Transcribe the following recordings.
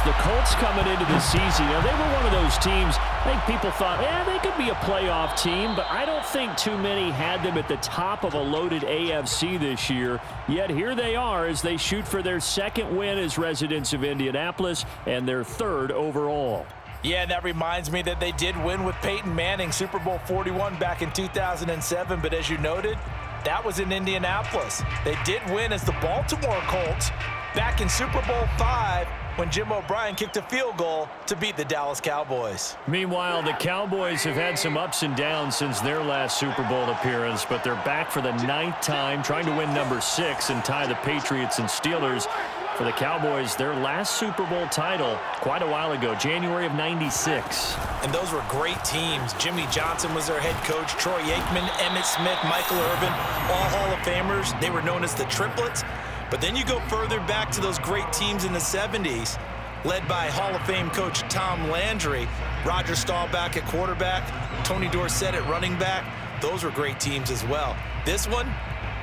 the Colts coming into the season, they were one of those teams, I think people thought, they could be a playoff team, but I don't think too many had them at the top of a loaded AFC this year. Yet here they are as they shoot for their second win as residents of Indianapolis and their third overall. Yeah, that reminds me that they did win with Peyton Manning, Super Bowl 41 back in 2007, but as you noted, that was in Indianapolis. They did win as the Baltimore Colts back in Super Bowl V when Jim O'Brien kicked a field goal to beat the Dallas Cowboys. Meanwhile, the Cowboys have had some ups and downs since their last Super Bowl appearance, but they're back for the 9th time, trying to win number 6 and tie the Patriots and Steelers. For the Cowboys, their last Super Bowl title quite a while ago, January of '96. And those were great teams. Jimmy Johnson was their head coach, Troy Aikman, Emmitt Smith, Michael Irvin, all Hall of Famers. They were known as the Triplets. But then you go further back to those great teams in the 70s, led by Hall of Fame coach Tom Landry, Roger Staubach at quarterback, Tony Dorsett at running back. Those were great teams as well. This one,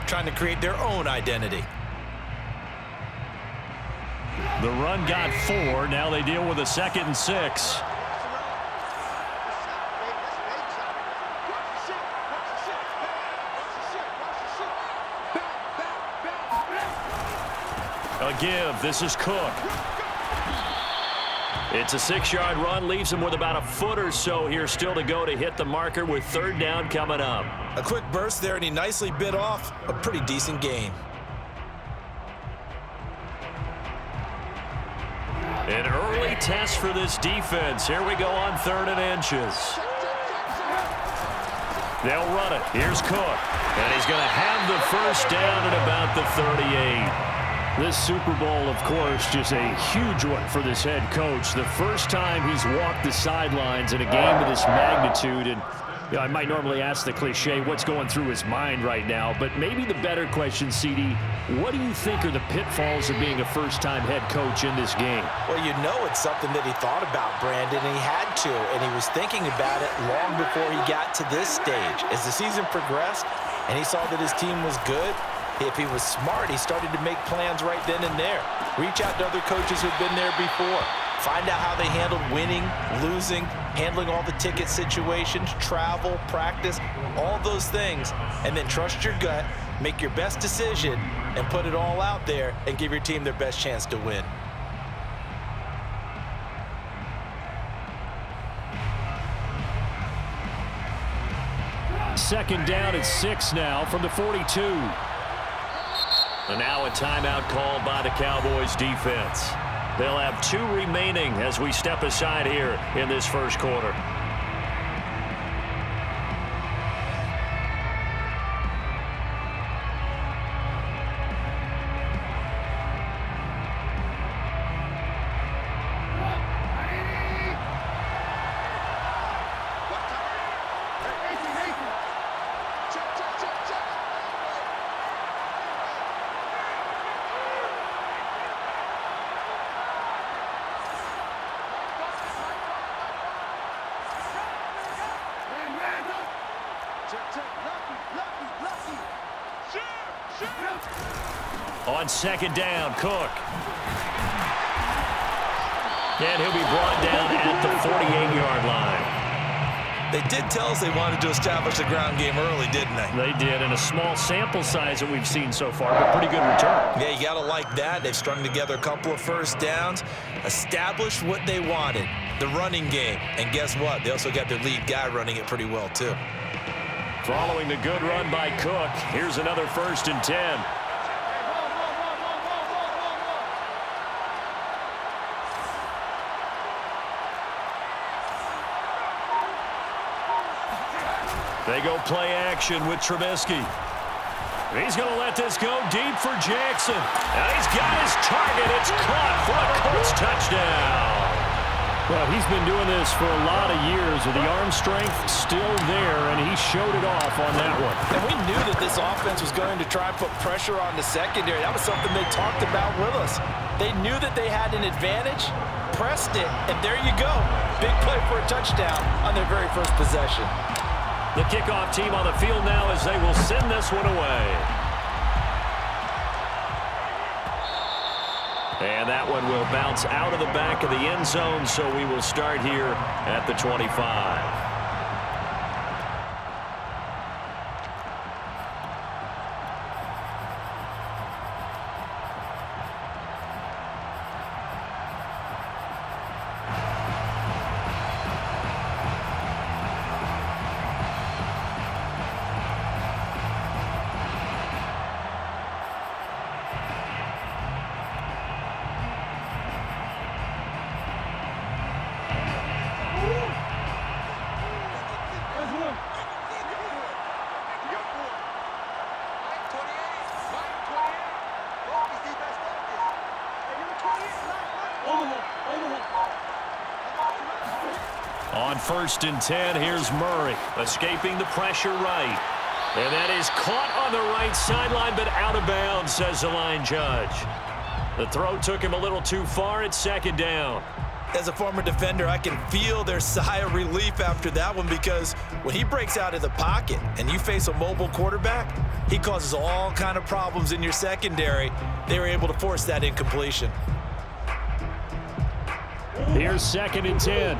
trying to create their own identity. The run got 4. Now they deal with a 2nd and 6. A give. This is Cook. It's a 6-yard run. Leaves him with about a foot or so here still to go to hit the marker with 3rd down coming up. A quick burst there, and he nicely bit off a pretty decent gain. An early test for this defense. Here we go on 3rd and inches. They'll run it. Here's Cook. And he's going to have the 1st down at about the 38. This Super Bowl, of course, just a huge one for this head coach. The first time he's walked the sidelines in a game of this magnitude. And I might normally ask the cliche, what's going through his mind right now? But maybe the better question, CD, what do you think are the pitfalls of being a first-time head coach in this game? Well, you know it's something that he thought about, Brandon, and he had to, and he was thinking about it long before he got to this stage. As the season progressed and he saw that his team was good, if he was smart, he started to make plans right then and there. Reach out to other coaches who've been there before. Find out how they handled winning, losing, handling all the ticket situations, travel, practice, all those things, and then trust your gut, make your best decision, and put it all out there and give your team their best chance to win. Second down at 6 now from the 42. And now a timeout called by the Cowboys defense. They'll have 2 remaining as we step aside here in this first quarter. On second down, Cook. And he'll be brought down at the 48-yard line. They did tell us they wanted to establish the ground game early, didn't they? They did, and a small sample size that we've seen so far, but pretty good return. Yeah, you got to like that. They've strung together a couple of first downs, established what they wanted, the running game. And guess what? They also got their lead guy running it pretty well, too. Following the good run by Cook, here's another 1st and 10. They go play action with Trubisky. He's going to let this go deep for Jackson. And he's got his target. It's caught for a Colts touchdown. Well, he's been doing this for a lot of years with the arm strength still there, and he showed it off on that one. And we knew that this offense was going to try and put pressure on the secondary. That was something they talked about with us. They knew that they had an advantage, pressed it, and there you go. Big play for a touchdown on their very first possession. The kickoff team on the field now as they will send this one away. And And that one will bounce out of the back of the end zone, so we will start here at the 25. On 1st and 10, here's Murray, escaping the pressure right. And that is caught on the right sideline, but out of bounds, says the line judge. The throw took him a little too far. It's 2nd down. As a former defender, I can feel their sigh of relief after that one, because when he breaks out of the pocket and you face a mobile quarterback, he causes all kind of problems in your secondary. They were able to force that incompletion. Here's 2nd and 10.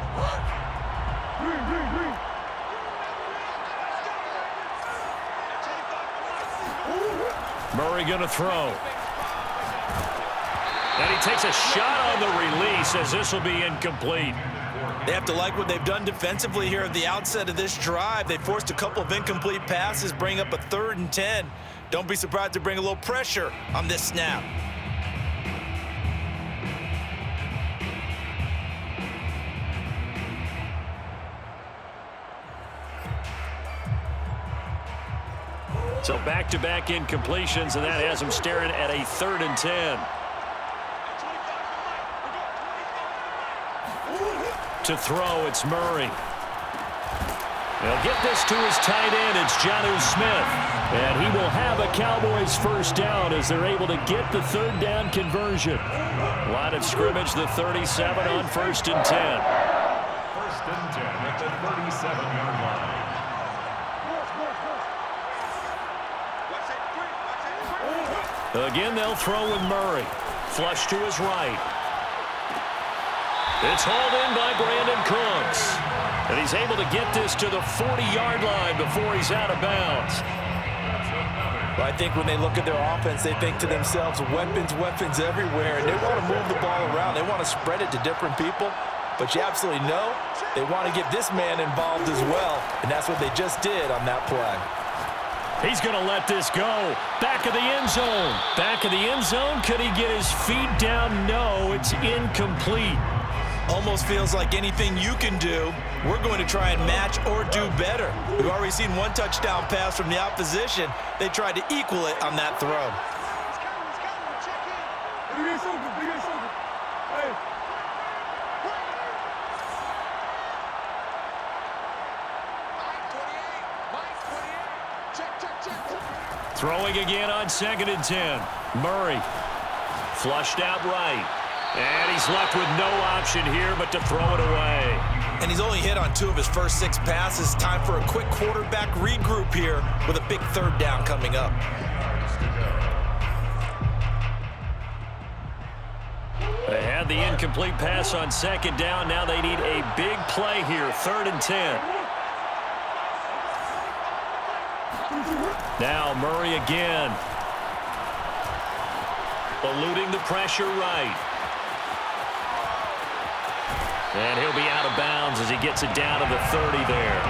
Murray going to throw. And he takes a shot on the release, as this will be incomplete. They have to like what they've done defensively here at the outset of this drive. They forced a couple of incomplete passes, bring up a 3rd and 10. Don't be surprised to bring a little pressure on this snap. So back-to-back incompletions, and that has him staring at a 3rd and 10. To throw, it's Murray. They'll get this to his tight end. It's Jonnu Smith. And he will have a Cowboys 1st down as they're able to get the 3rd down conversion. Line of scrimmage, the 37 on 1st and 10. 1st and 10 at the 37-yard line. Again, they'll throw with Murray. Flush to his right. It's hauled in by Brandon Cooks. And he's able to get this to the 40-yard line before he's out of bounds. Well, I think when they look at their offense, they think to themselves, weapons, weapons everywhere, and they want to move the ball around. They want to spread it to different people. But you absolutely know they want to get this man involved as well, and that's what they just did on that play. He's going to let this go. Back of the end zone. Back of the end zone. Could he get his feet down? No, it's incomplete. Almost feels like anything you can do, we're going to try and match or do better. We've already seen one touchdown pass from the opposition. They tried to equal it on that throw. Throwing again on 2nd and 10. Murray flushed out right. And he's left with no option here but to throw it away. And he's only hit on 2 of his first 6 passes. Time for a quick quarterback regroup here with a big 3rd down coming up. They had the incomplete pass on 2nd down. Now they need a big play here. 3rd and 10. Now Murray again. Eluding the pressure right. And he'll be out of bounds as he gets it down to the 30 there.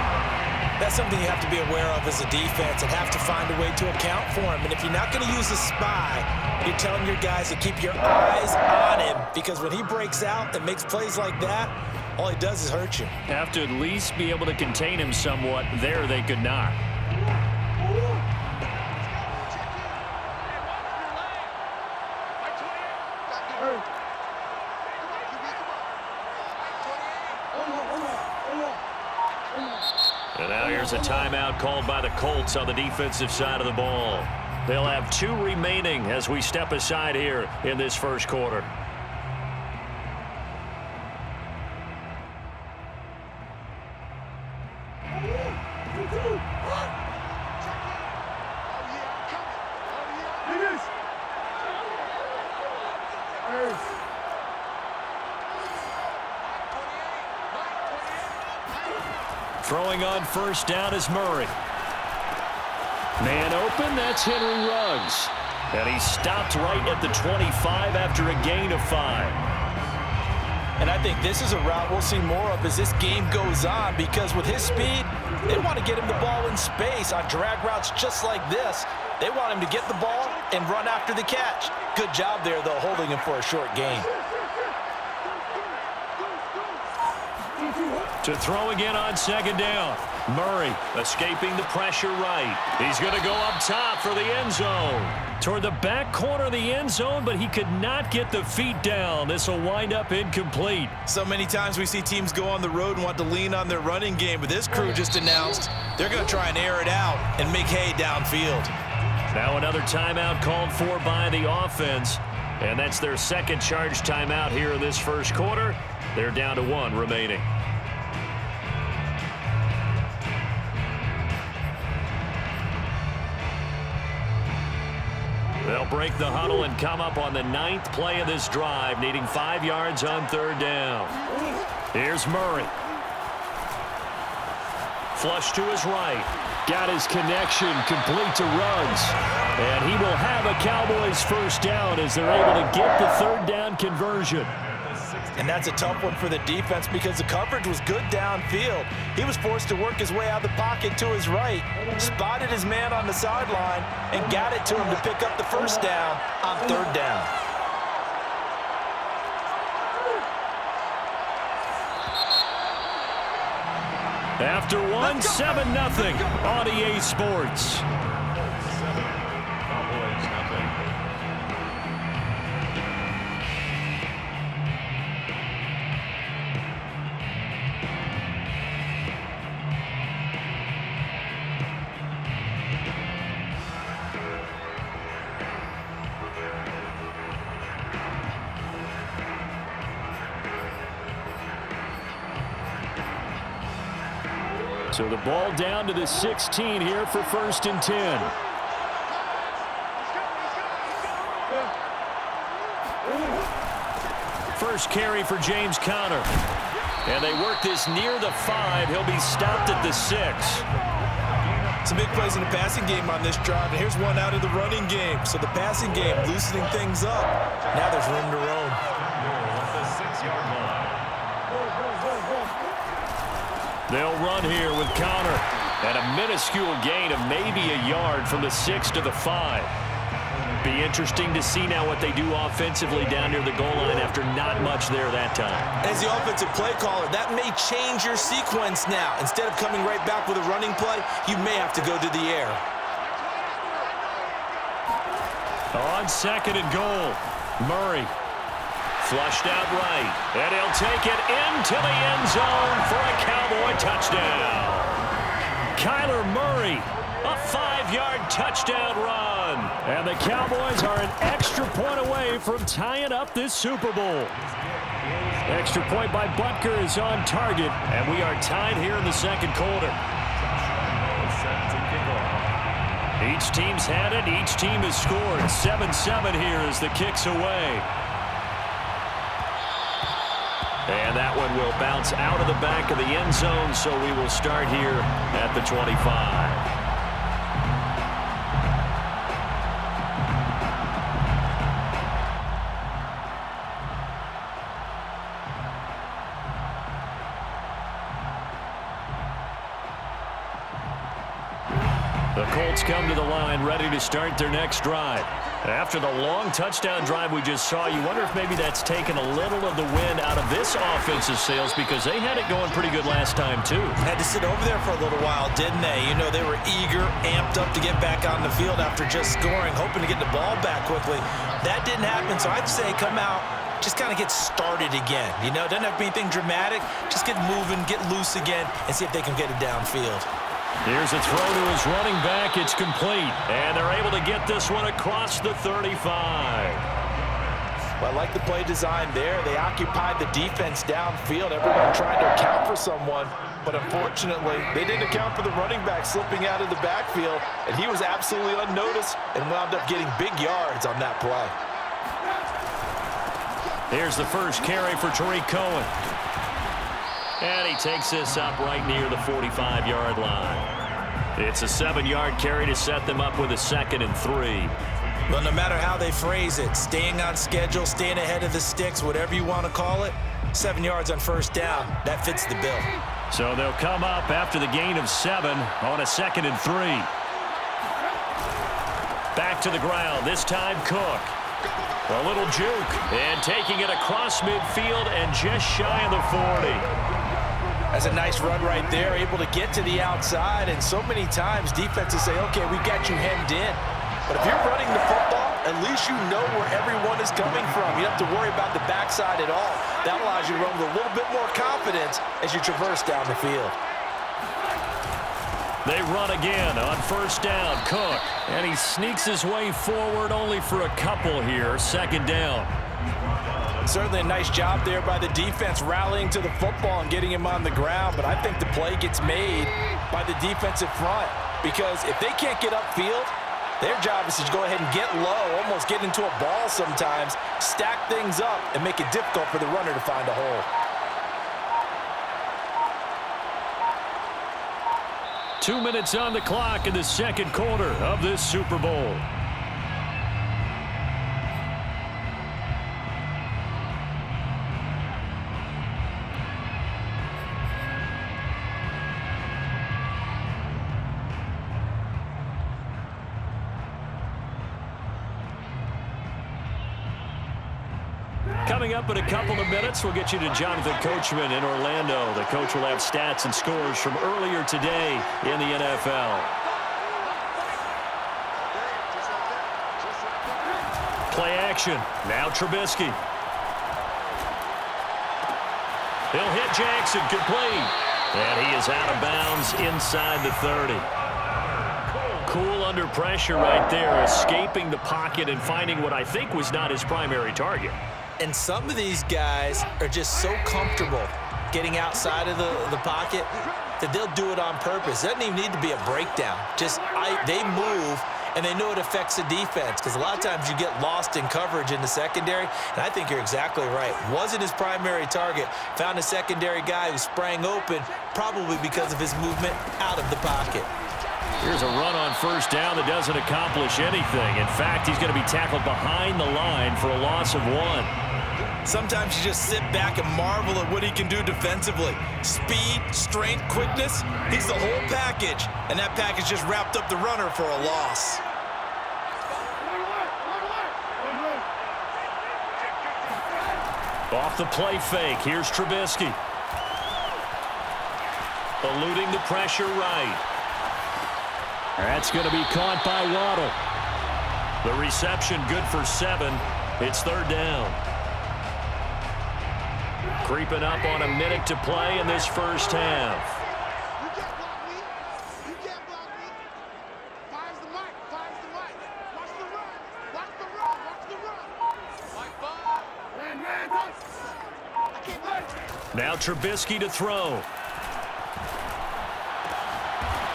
That's something you have to be aware of as a defense and have to find a way to account for him. And if you're not going to use a spy, you're telling your guys to keep your eyes on him, because when he breaks out and makes plays like that, all he does is hurt you. Have to at least be able to contain him somewhat. There they could not. And now here's a timeout called by the Colts on the defensive side of the ball. They'll have 2 remaining as we step aside here in this first quarter. Throwing on first down is Murray. Man open, that's Henry Ruggs. And he stopped right at the 25 after a gain of 5. And I think this is a route we'll see more of as this game goes on, because with his speed, they want to get him the ball in space on drag routes just like this. They want him to get the ball and run after the catch. Good job there, though, holding him for a short gain. To throw again on second down. Murray escaping the pressure right. He's going to go up top for the end zone. Toward the back corner of the end zone, but he could not get the feet down. This will wind up incomplete. So many times we see teams go on the road and want to lean on their running game, but this crew just announced they're going to try and air it out and make hay downfield. Now another timeout called for by the offense, and that's their second charge timeout here in this first quarter. They're down to 1 remaining. They'll break the huddle and come up on the 9th play of this drive, needing 5 yards on third down. Here's Murray. Flush to his right. Got his connection complete to Ruggs. And he will have a Cowboys first down as they're able to get the third down conversion. And that's a tough one for the defense because the coverage was good downfield. He was forced to work his way out of the pocket to his right, spotted his man on the sideline, and got it to him to pick up the first down on third down. After 1, 7-0 on EA Sports. So the ball down to the 16 here for 1st and 10. First carry for James Conner. And they work this near the 5. He'll be stopped at the 6. Some big plays in the passing game on this drive, and here's one out of the running game. So the passing game loosening things up. Now there's room to roam. The 6-yard line. They'll run here with Conner. And a minuscule gain of maybe a yard from the 6 to the 5. Be interesting to see now what they do offensively down near the goal line after not much there that time. As the offensive play caller, that may change your sequence now. Instead of coming right back with a running play, you may have to go to the air. On 2nd and goal, Murray. Flushed out right, and he'll take it into the end zone for a Cowboy touchdown. Kyler Murray, a 5-yard touchdown run. And the Cowboys are an extra point away from tying up this Super Bowl. Extra point by Butker is on target, and we are tied here in the second quarter. Each team's had it. Each team has scored. 7-7 here as the kick's away. And that one will bounce out of the back of the end zone, so we will start here at the 25. The Colts come to the line ready to start their next drive. After the long touchdown drive we just saw, you wonder if maybe that's taken a little of the wind out of this offensive sails because they had it going pretty good last time too. Had to sit over there for a little while, didn't they? You know, they were eager, amped up to get back on the field after just scoring, hoping to get the ball back quickly. That didn't happen, so I'd say come out, just kind of get started again. You know, doesn't have to be anything dramatic. Just get moving, get loose again, and see if they can get it downfield. Here's a throw to his running back. It's complete. And they're able to get this one across the 35. Well, I like the play design there. They occupied the defense downfield. Everyone trying to account for someone. But unfortunately, they didn't account for the running back slipping out of the backfield. And he was absolutely unnoticed and wound up getting big yards on that play. Here's the first carry for Tariq Cohen. And he takes this up right near the 45-yard line. It's a 7-yard carry to set them up with a 2nd and 3. Well, no matter how they phrase it, staying on schedule, staying ahead of the sticks, whatever you want to call it, 7 yards on first down, that fits the bill. So they'll come up after the gain of 7 on a 2nd and 3. Back to the ground, this time Cook. A little juke, and taking it across midfield and just shy of the 40. That's a nice run right there, able to get to the outside, and so many times defenses say, okay, we got you hemmed in. But if you're running the football, at least you know where everyone is coming from. You don't have to worry about the backside at all. That allows you to run with a little bit more confidence as you traverse down the field. They run again on first down, Cook. And he sneaks his way forward only for a couple here, 2nd down. Certainly a nice job there by the defense rallying to the football and getting him on the ground. But I think the play gets made by the defensive front because if they can't get upfield, their job is to go ahead and get low, almost get into a ball sometimes, stack things up, and make it difficult for the runner to find a hole. 2 minutes on the clock in the 2nd quarter of this Super Bowl. Coming up in a couple of minutes, we'll get you to Jonathan Coachman in Orlando. The coach will have stats and scores from earlier today in the NFL. Play action. Now Trubisky. He'll hit Jackson, complete. And he is out of bounds inside the 30. Cool under pressure right there, escaping the pocket and finding what I think was not his primary target. And some of these guys are just so comfortable getting outside of the pocket that they'll do it on purpose. It doesn't even need to be a breakdown. They move, and they know it affects the defense because a lot of times you get lost in coverage in the secondary, and I think you're exactly right. Wasn't his primary target. Found a secondary guy who sprang open, probably because of his movement out of the pocket. Here's a run on first down that doesn't accomplish anything. In fact, he's going to be tackled behind the line for a loss of 1. Sometimes you just sit back and marvel at what he can do defensively. Speed, strength, quickness, he's the whole package. And that package just wrapped up the runner for a loss. Off the play fake, here's Trubisky. Eluding the pressure right. That's going to be caught by Waddle. The reception good for 7. It's 3rd down. Creeping up on a minute to play in this first half. You can't block me. You can't block me. Fires the mic. Fires the mic. Watch the run. Watch the run. Watch the run. Mike Bob. I can't run. Now Trubisky to throw.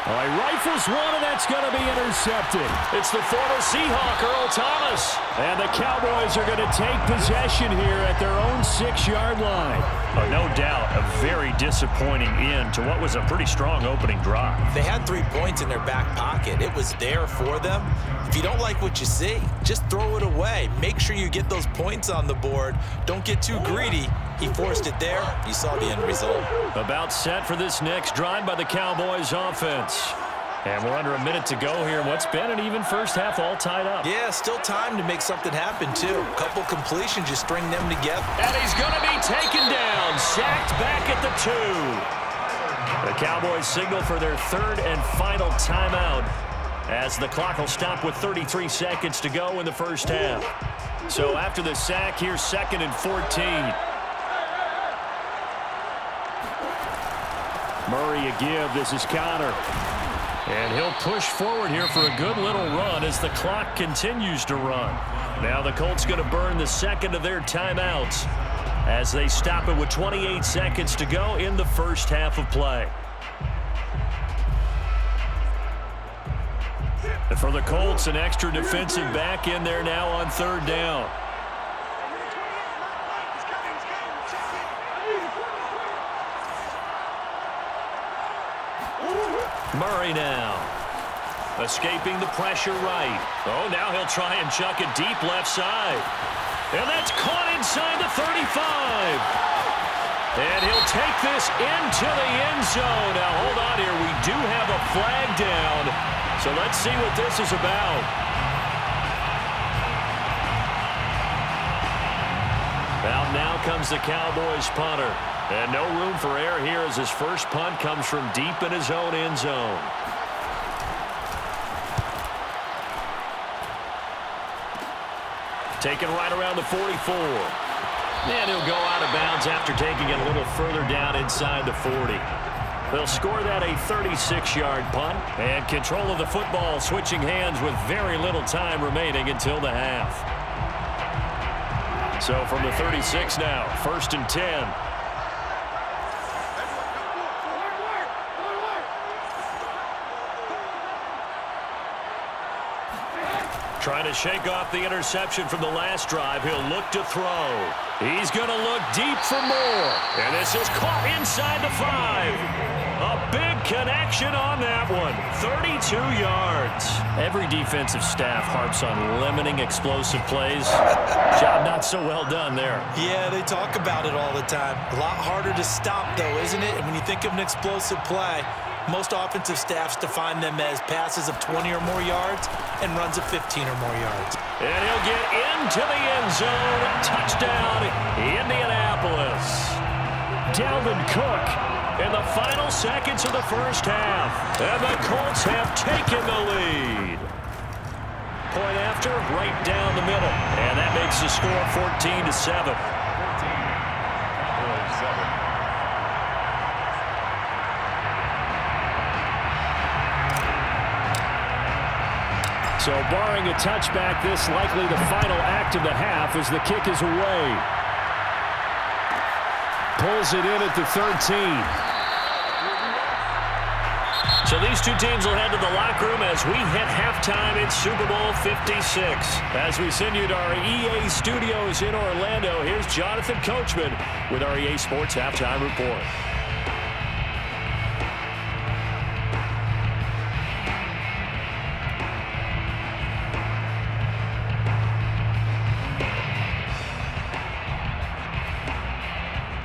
Well, he rifles one, and that's going to be intercepted. It's the former Seahawk, Earl Thomas. And the Cowboys are going to take possession here at their own 6-yard line. But no doubt, a very disappointing end to what was a pretty strong opening drive. They had 3 points in their back pocket. It was there for them. If you don't like what you see, just throw it away. Make sure you get those points on the board. Don't get too greedy. He forced it there. You saw the end result. About set for this next drive by the Cowboys offense. And we're under a minute to go here. What's been an even first half all tied up. Yeah, still time to make something happen, too. A couple completions, you string them together. And he's going to be taken down. Sacked back at the 2. The Cowboys signal for their 3rd and final timeout as the clock will stop with 33 seconds to go in the first half. So after the sack, here's 2nd and 14. Murray a give. This is Connor. And he'll push forward here for a good little run as the clock continues to run. Now the Colts going to burn the 2nd of their timeouts as they stop it with 28 seconds to go in the first half of play. And for the Colts, an extra defensive back in there now on 3rd down. Murray now. Escaping the pressure right. Oh, now he'll try and chuck it deep left side. And that's caught inside the 35. And he'll take this into the end zone. Now, hold on here. We do have a flag down. So let's see what this is about. Out now comes the Cowboys punter. And no room for error here as his first punt comes from deep in his own end zone. Taken right around the 44. And he'll go out of bounds after taking it a little further down inside the 40. They'll score that a 36-yard punt. And control of the football switching hands with very little time remaining until the half. So from the 36 now, 1st and 10. Trying to shake off the interception from the last drive. He'll look to throw. He's going to look deep for more. And this is caught inside the 5. A big connection on that one. 32 yards. Every defensive staff harps on limiting explosive plays. Job not so well done there. Yeah, they talk about it all the time. A lot harder to stop, though, isn't it? And when you think of an explosive play, most offensive staffs define them as passes of 20 or more yards and runs of 15 or more yards. And he'll get into the end zone. Touchdown, Indianapolis. Dalvin Cook in the final seconds of the first half. And the Colts have taken the lead. Point after, right down the middle. And that makes the score 14-7. 14. Cowboys 7. So barring a touchback, this likely the final act of the half as the kick is away. Pulls it in at the 13. So these two teams will head to the locker room as we hit halftime in Super Bowl 56. As we send you to our EA studios in Orlando, here's Jonathan Coachman with our EA Sports Halftime Report.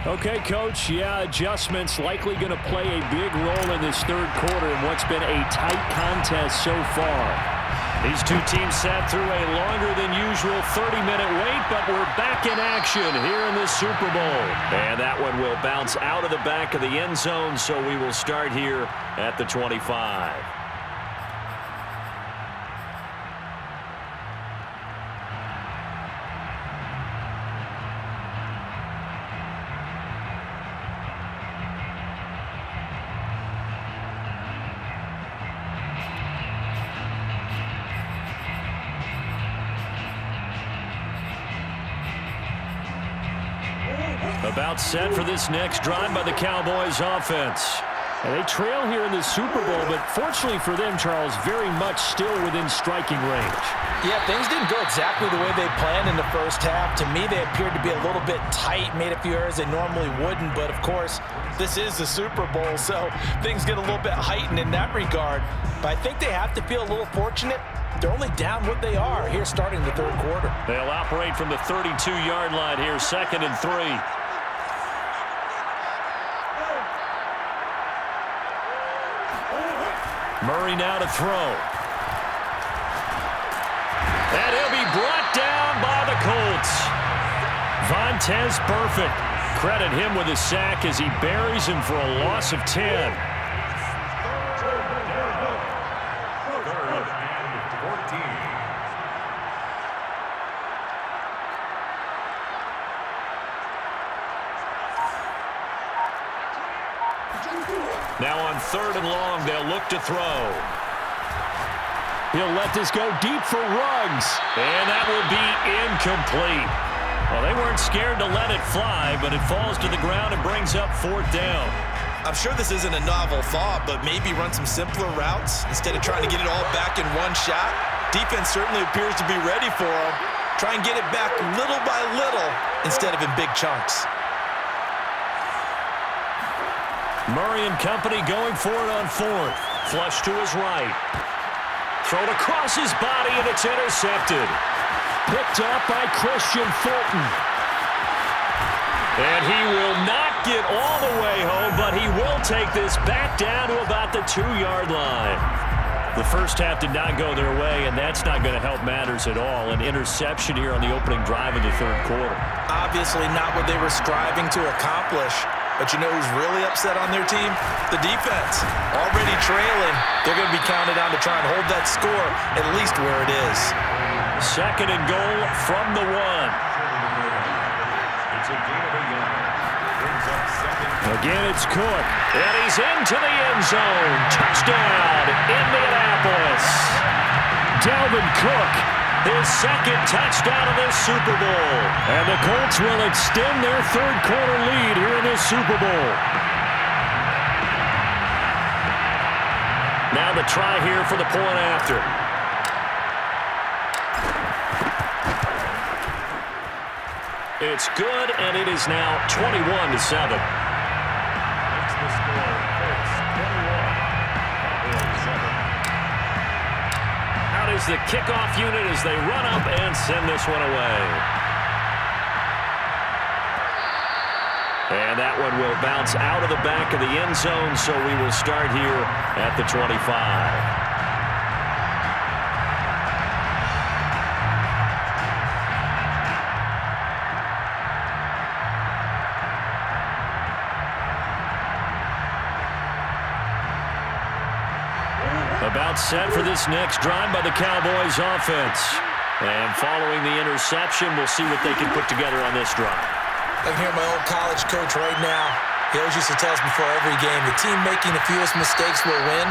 Okay, Coach, yeah, adjustments likely going to play a big role in this third quarter in what's been a tight contest so far. These two teams sat through a longer than usual 30-minute wait, but we're back in action here in the Super Bowl. And that one will bounce out of the back of the end zone, so we will start here at the 25. About set for this next drive by the Cowboys offense. And they trail here in the Super Bowl, but fortunately for them, Charles, very much still within striking range. Yeah, things didn't go exactly the way they planned in the first half. To me, they appeared to be a little bit tight, made a few errors they normally wouldn't. But, of course, this is the Super Bowl, so things get a little bit heightened in that regard. But I think they have to feel a little fortunate. They're only down what they are here starting the third quarter. They'll operate from the 32-yard line here, 2nd and 3. Murray now to throw. And he'll be brought down by the Colts. Vontaze Burfict. Credit him with a sack as he buries him for a loss of 10. 3rd and 14. Now on 3rd and long, they'll look to throw. He'll let this go deep for Ruggs. And that will be incomplete. Well, they weren't scared to let it fly, but it falls to the ground and brings up 4th down. I'm sure this isn't a novel thought, but maybe run some simpler routes instead of trying to get it all back in one shot. Defense certainly appears to be ready for them. Try and get it back little by little instead of in big chunks. Murray and company going for it on 4th. Flush to his right. Thrown across his body, and it's intercepted. Picked up by Christian Fulton. And he will not get all the way home, but he will take this back down to about the 2-yard line. The first half did not go their way, and that's not going to help matters at all. An interception here on the opening drive of the third quarter. Obviously not what they were striving to accomplish. But you know who's really upset on their team? The defense. Already trailing. They're going to be counted on to try and hold that score at least where it is. 2nd and goal from the 1. Again, it's Cook, and he's into the end zone. Touchdown, Indianapolis. Dalvin Cook, his 2nd touchdown of this Super Bowl. And the Colts will extend their third quarter lead here in this Super Bowl. Now the try here for the point after. It's good, and it is now 21-7. Out is the kickoff unit as they run up and send this one away. And that one will bounce out of the back of the end zone, so we will start here at the 25. About set for this next drive by the Cowboys offense. And following the interception, we'll see what they can put together on this drive. I can hear my old college coach right now. He always used to tell us before every game, the team making the fewest mistakes will win.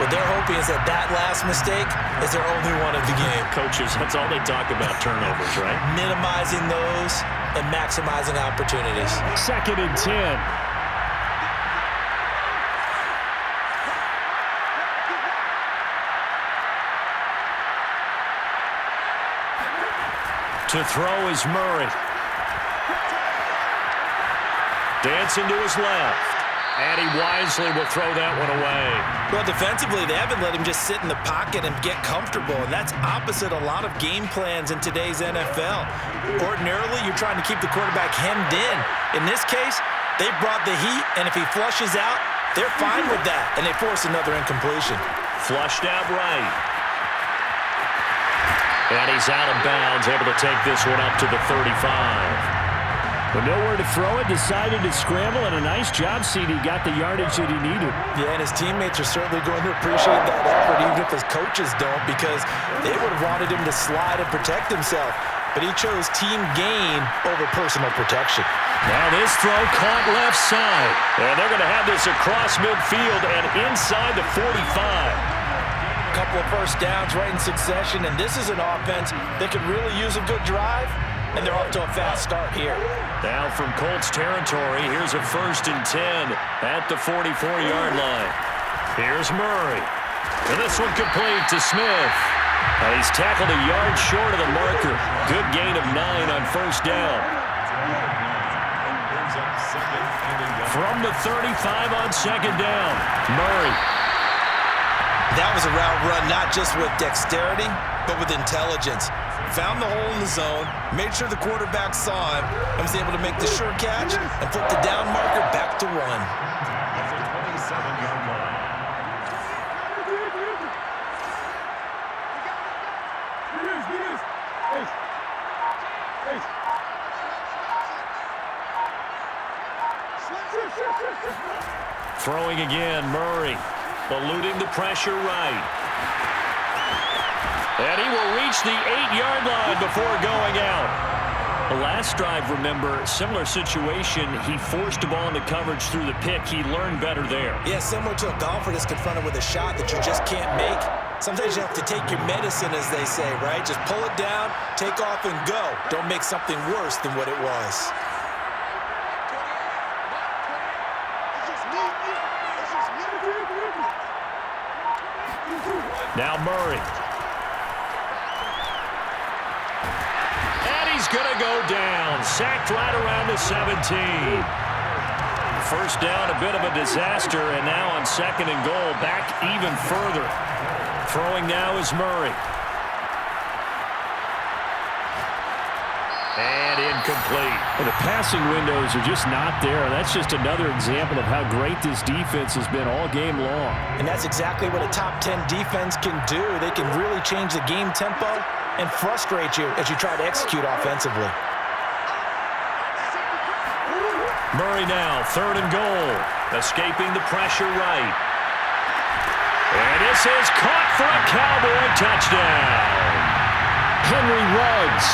What they're hoping is that last mistake is their only one of the game. Coaches, that's all they talk about, turnovers, right? Minimizing those and maximizing opportunities. 2nd and 10. To throw is Murray. Dancing to his left. And he wisely will throw that one away. Well, defensively, they haven't let him just sit in the pocket and get comfortable, and that's opposite a lot of game plans in today's NFL. Ordinarily, you're trying to keep the quarterback hemmed in. In this case, they brought the heat, and if he flushes out, they're fine with that, and they force another incompletion. Flushed out right. And he's out of bounds, able to take this one up to the 35. But nowhere to throw it, decided to scramble, and a nice job, CD. Got the yardage that he needed. Yeah, and his teammates are certainly going to appreciate that effort, even if his coaches don't, because they would have wanted him to slide and protect himself. But he chose team gain over personal protection. Now this throw caught left side. And they're going to have this across midfield and inside the 45. Couple of first downs right in succession, and this is an offense that could really use a good drive, and they're off to a fast start here. Now from Colts territory, here's a 1st and 10 at the 44-yard line. Here's Murray. And this one complete to Smith. And he's tackled a yard short of the marker. Good gain of 9 on first down. From the 35 on 2nd down, Murray. That was a route run not just with dexterity, but with intelligence. Found the hole in the zone, made sure the quarterback saw him, and was able to make the sure catch and flip the down marker back to 1. Throwing again, Murray. Eluding the pressure right. And he will reach the 8-yard line before going out. The last drive, remember, similar situation. He forced the ball into coverage through the pick. He learned better there. Yeah, similar to a golfer that's confronted with a shot that you just can't make. Sometimes you have to take your medicine, as they say, right? Just pull it down, take off, and go. Don't make something worse than what it was. Now Murray. And he's going to go down. Sacked right around the 17. first down, a bit of a disaster, and now on 2nd and goal, back even further. Throwing now is Murray. And incomplete. Well, the passing windows are just not there. That's just another example of how great this defense has been all game long. And that's exactly what a top 10 defense can do. They can really change the game tempo and frustrate you as you try to execute offensively. Murray now, 3rd and goal. Escaping the pressure right. And this is caught for a Cowboy touchdown. Henry Ruggs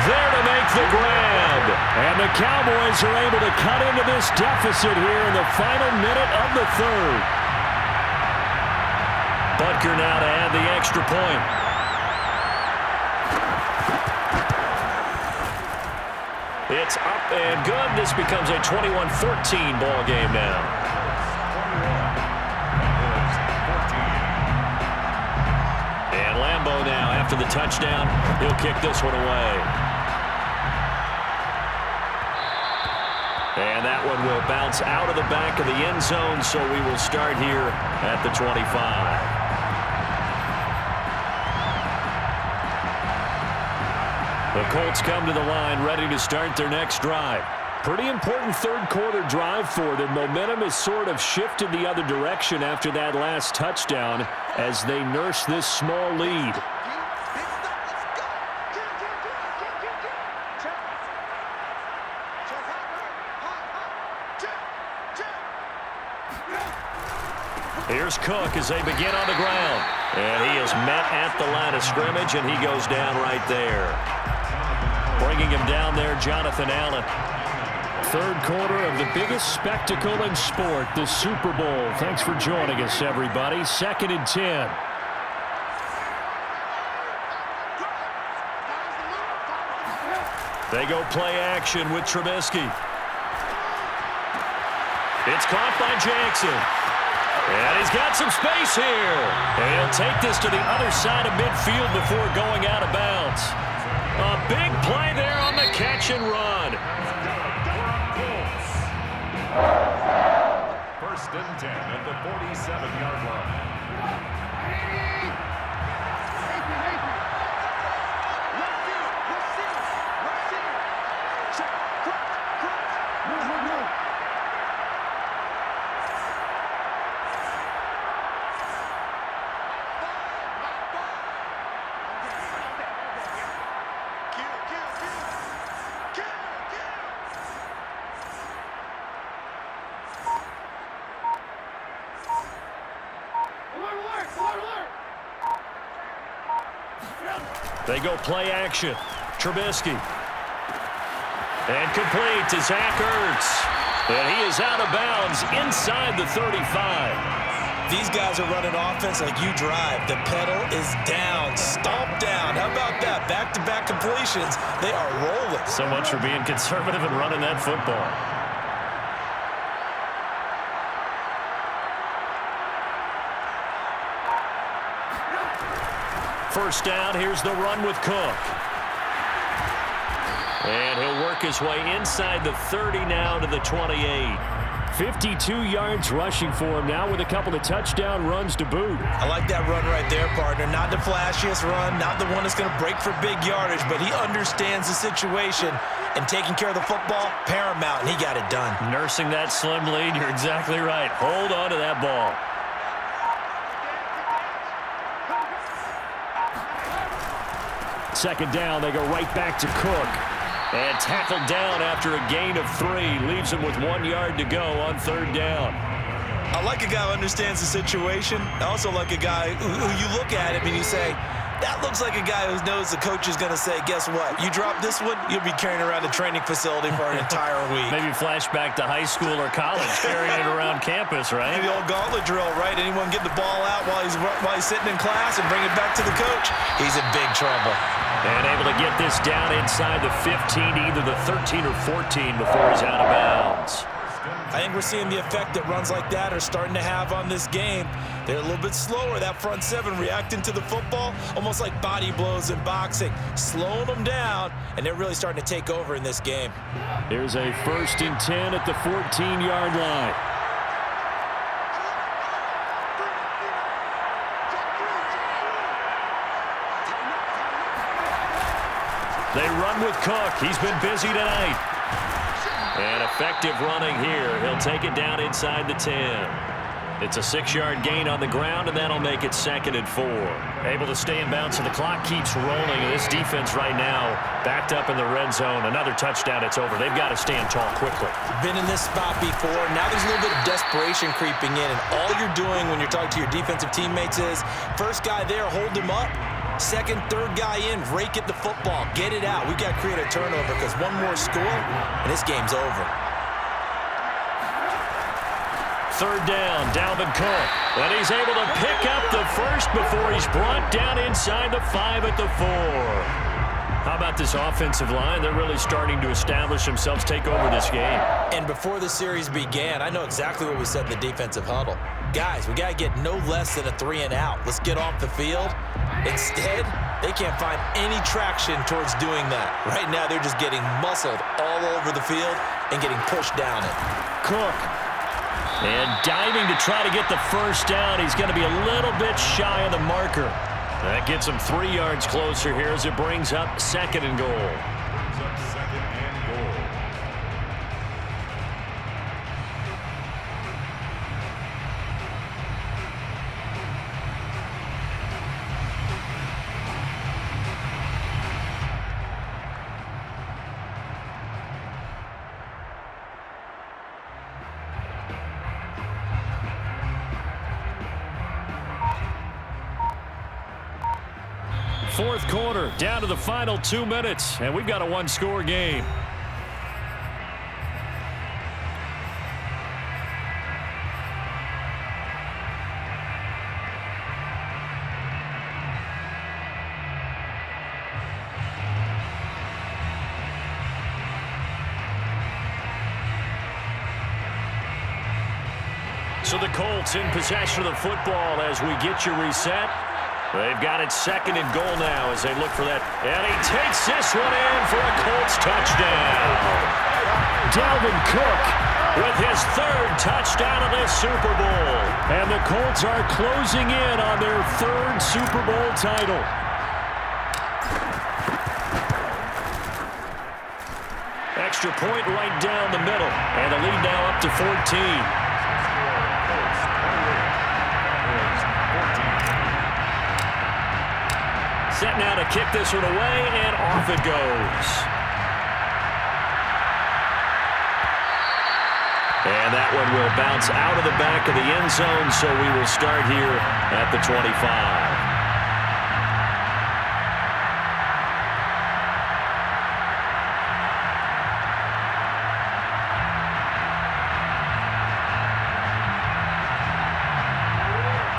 there to make the grab. And the Cowboys are able to cut into this deficit here in the final minute of the 3rd. Butker now to add the extra point. It's up and good. This becomes a 21-14 ball game now. And Lambeau now, after the touchdown, he'll kick this one away. And that one will bounce out of the back of the end zone, so we will start here at the 25. The Colts come to the line ready to start their next drive. Pretty important 3rd quarter drive for them. Momentum has sort of shifted the other direction after that last touchdown as they nurse this small lead. Here's Cook as they begin on the ground. And he is met at the line of scrimmage, and he goes down right there. Bringing him down there, Jonathan Allen. 3rd quarter of the biggest spectacle in sport, the Super Bowl. Thanks for joining us, everybody. 2nd and 10. They go play action with Trubisky. It's caught by Jackson. And he's got some space here. And he'll take this to the other side of midfield before going out of bounds. A big play there on the catch and run. 1st and 10 at the 47-yard line. They go play action. Trubisky. And complete to Zach Ertz. And he is out of bounds inside the 35. These guys are running offense like you drive. The pedal is down, stomp down. How about that? Back-to-back completions. They are rolling. So much for being conservative and running that football. First down, here's the run with Cook. And he'll work his way inside the 30 now to the 28. 52 yards rushing for him now with a couple of touchdown runs to boot. I like that run right there, partner. Not the flashiest run, not the one that's going to break for big yardage, but he understands the situation, and taking care of the football, paramount, and he got it done. Nursing that slim lead, you're exactly right. Hold on to that ball. Second down, they go right back to Cook. And tackled down after a gain of 3. Leaves him with 1 yard to go on 3rd down. I like a guy who understands the situation. I also like a guy who you look at him and you say, that looks like a guy who knows the coach is going to say, guess what? You drop this one, you'll be carrying around a training facility for an entire week. Maybe flashback to high school or college, carrying it around campus, right? Maybe the old gauntlet drill, right? Anyone get the ball out while he's sitting in class and bring it back to the coach? He's in big trouble. And able to get this down inside the 15, either the 13 or 14 before he's out of bounds. I think we're seeing the effect that runs like that are starting to have on this game. They're a little bit slower, that front seven reacting to the football, almost like body blows in boxing, slowing them down, and they're really starting to take over in this game. Here's a 1st and 10 at the 14-yard line. They run with Cook. He's been busy tonight. And effective running here. He'll take it down inside the 10. It's a 6-yard gain on the ground, and that'll make it 2nd and 4. Able to stay in bounds, so the clock keeps rolling. And this defense right now backed up in the red zone. Another touchdown, it's over. They've got to stand tall quickly. Been in this spot before. Now there's a little bit of desperation creeping in, and all you're doing when you're talking to your defensive teammates is first guy there, hold him up. Second, third guy in, rake at the football. Get it out. We've got to create a turnover because one more score, and this game's over. 3rd down, Dalvin Cook. And he's able to pick up the first before he's brought down inside the 5 at the 4. How about this offensive line? They're really starting to establish themselves, take over this game. And before the series began, I know exactly what we said in the defensive huddle. Guys, we got to get no less than a 3 and out. Let's get off the field. Instead, they can't find any traction towards doing that. Right now, they're just getting muscled all over the field and getting pushed down it. Cook. And diving to try to get the first down. He's going to be a little bit shy of the marker. That gets him 3 yards closer here as it brings up 2nd and goal. Brings up 2nd and goal. Fourth quarter, down to the final 2 minutes, and we've got a 1-score game. So the Colts in possession of the football as we get you reset. They've got it 2nd and goal now as they look for that. And he takes this one in for a Colts touchdown. Dalvin Cook with his 3rd touchdown of this Super Bowl. And the Colts are closing in on their 3rd Super Bowl title. Extra point right down the middle. And the lead now up to 14. Set now to kick this one away, and off it goes. And that one will bounce out of the back of the end zone, so we will start here at the 25.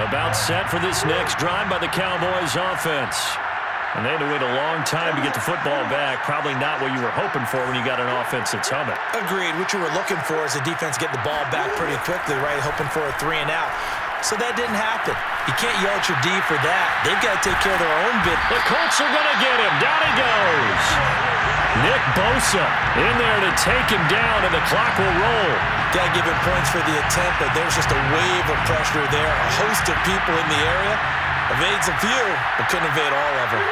About set for this next drive by the Cowboys offense. And they had to wait a long time to get the football back. Probably not what you were hoping for when you got an offense that's humming. Agreed. What you were looking for is the defense getting the ball back pretty quickly, right? Hoping for a 3 and out. So that didn't happen. You can't yell at your D for that. They've got to take care of their own bit. The Colts are going to get him. Down he goes. Nick Bosa in there to take him down, and the clock will roll. Got to give him points for the attempt, but there's just a wave of pressure there. A host of people in the area. Evades a few, but couldn't evade all of them.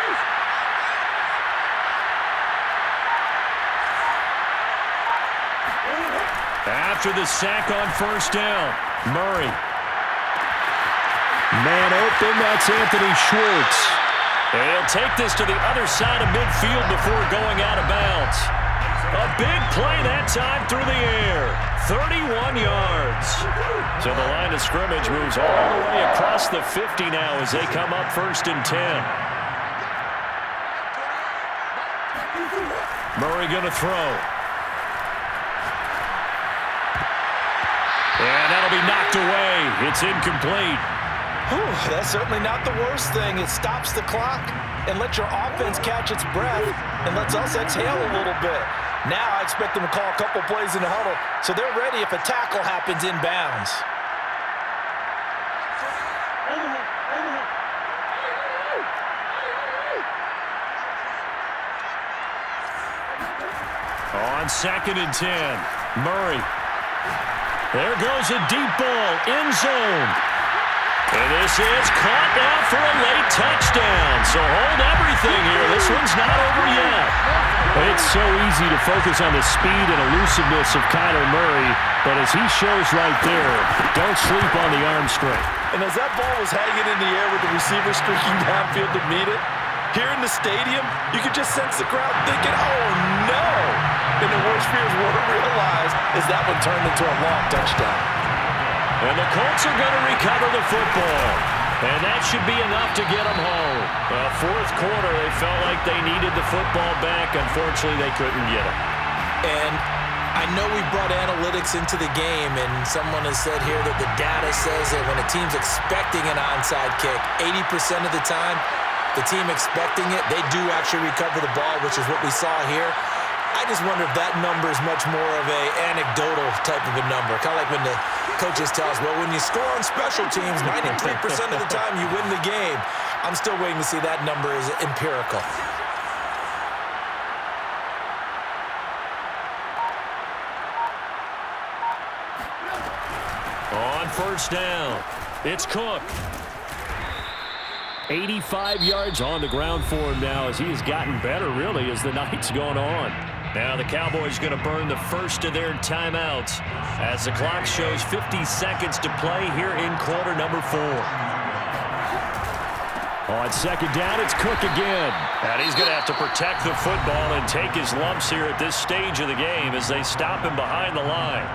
After the sack on 1st down, Murray. Man open, that's Anthony Schwartz. And he'll take this to the other side of midfield before going out of bounds. A big play that time through the air. 31 yards. So the line of scrimmage moves all the way across the 50 now as they come up 1st and 10. Murray going to throw. And that'll be knocked away. It's incomplete. Whew, that's certainly not the worst thing. It stops the clock and lets your offense catch its breath and lets us exhale a little bit. Now I expect them to call a couple plays in the huddle, so they're ready if a tackle happens inbounds. On 2nd and 10, Murray. There goes a deep ball, end zone. And this is caught now for a late touchdown. So hold everything here. This one's not over yet. It's so easy to focus on the speed and elusiveness of Kyler Murray, but as he shows right there, don't sleep on the arm strength. And as that ball was hanging in the air with the receiver streaking downfield to meet it, here in the stadium, you could just sense the crowd thinking, oh no! And the worst fears weren't realized as that one turned into a long touchdown. And the Colts are going to recover the football. And that should be enough to get them home. Fourth quarter, they felt like they needed the football back. Unfortunately, they couldn't get it. And I know we brought analytics into the game, and someone has said here that the data says that when a team's expecting an onside kick, 80% of the time, the team expecting it, they do actually recover the ball, which is what we saw here. I just wonder if that number is much more of a anecdotal type of a number. Kind of like when the coaches tell us, well, when you score on special teams, 93% of the time you win the game. I'm still waiting to see that number is empirical. On 1st down, it's Cook. 85 yards on the ground for him now as he has gotten better, really, as the night's gone on. Now the Cowboys going to burn the first of their timeouts as the clock shows 50 seconds to play here in quarter number 4. On 2nd down, it's Cook again. And he's going to have to protect the football and take his lumps here at this stage of the game as they stop him behind the line.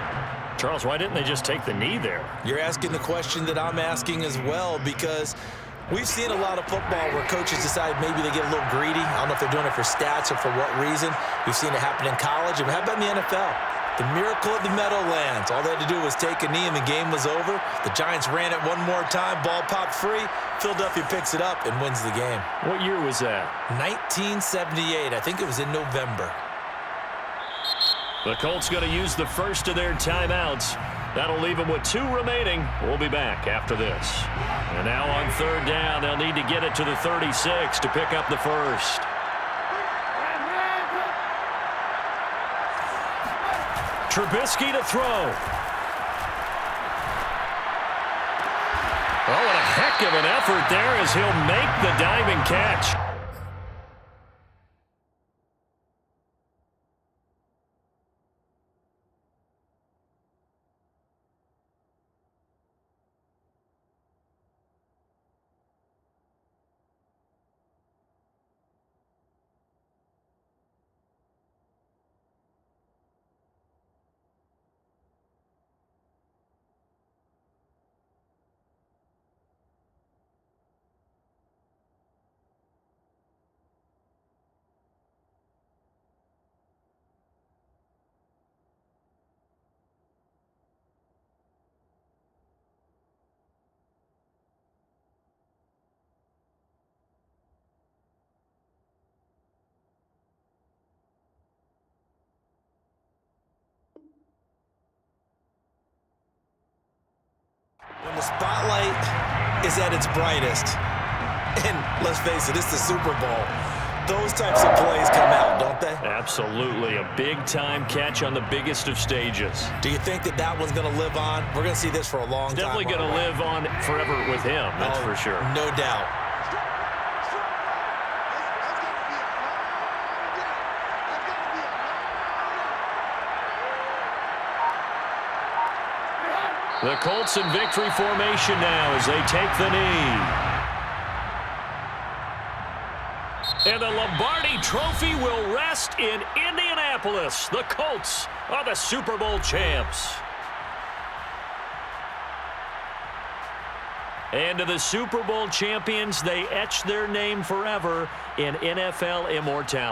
Charles, why didn't they just take the knee there? You're asking the question that I'm asking as well, because we've seen a lot of football where coaches decide maybe they get a little greedy. I don't know if they're doing it for stats or for what reason. We've seen it happen in college. And how about in the NFL? The miracle of the Meadowlands. All they had to do was take a knee and the game was over. The Giants ran it one more time. Ball popped free. Philadelphia picks it up and wins the game. What year was that? 1978. I think it was in November. The Colts going to use the first of their timeouts. That'll leave them with 2 remaining. We'll be back after this. And now on 3rd down, they'll need to get it to the 36 to pick up the first. Trubisky to throw. Oh, and a heck of an effort there as he'll make the diving catch. When the spotlight is at its brightest, and let's face it, it's the Super Bowl, those types of plays come out, don't they? Absolutely. A big-time catch on the biggest of stages. Do you think that that one's going to live on? We're going to see this for a long time. Definitely going to live on forever with him, that's for sure. No doubt. The Colts in victory formation now as they take the knee. And the Lombardi Trophy will rest in Indianapolis. The Colts are the Super Bowl champs. And to the Super Bowl champions, they etch their name forever in NFL immortality.